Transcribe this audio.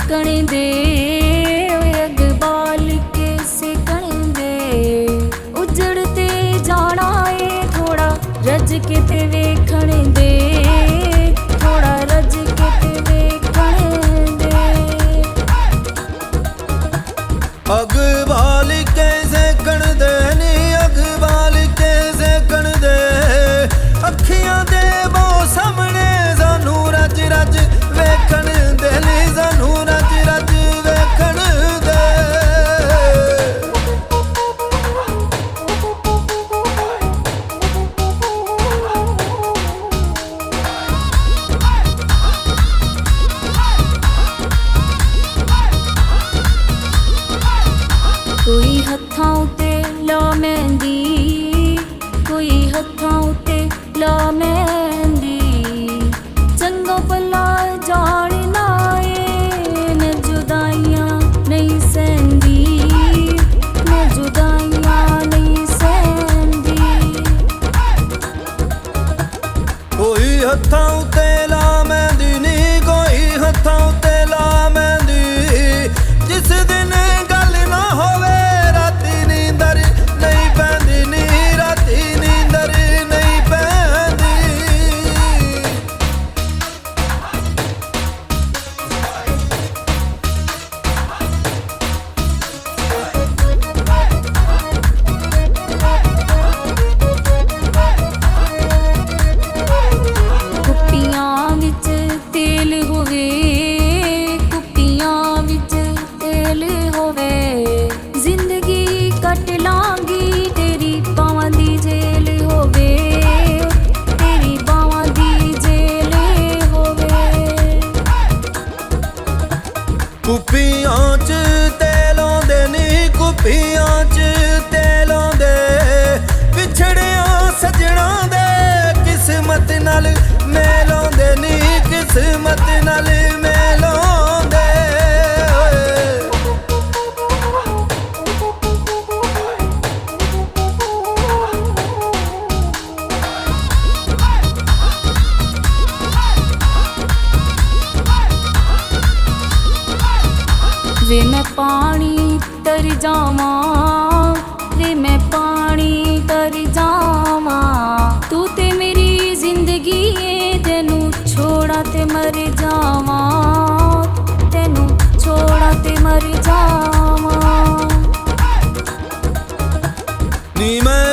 सेकण दे, अग बाल के सेकण दे। उजड़ते जाना है थोड़ा रज के ते वेखण दे, थोड़ा रज के ते वेखण दे। अग बाल के सेकण दे नी, अग बाल के सेकण दे। अखियां दे वो सामने सानू रज रज वेखण दे नी, सानू रज रज वेखण दे। कोई हत्थां उते ला मेहंदी, कोई हत्थां उते ला मेहंदी। चंगा भला जानना है मैं जुदाइयां नहीं सहंदी, मैं जुदाइयां नहीं सहंदी। कोई हत्थां उते ला मेहंदी नी, कोई हत्थां उते ला मेहंदी। जिस दिन गल ना होवे राती नींदर नहीं पैंदी नी, राती नींदर नहीं पैंदी। कुप्पियां विच तेल होवे, कुप्पियां विच तेल होवे। जिंदगी कट लांगी तेरी बावां दी जेल होवे, तेरी बावां दी जेल होवे। कुप्पियां च तेल आंदे नी, कुप्पियां च तेल आंदे। विछड़िया सजना दे किस्मत नाल मेल आंदे नी, किस्मत नाल मेल आंदे। वे मैं पानी तर जावां, वे मैं पानी तर जावां। तू ते मेरी जिंदगी है, तेनू छोड़ा ते मर जावां, तेनू छोड़ा ते मर जावां। नी मैं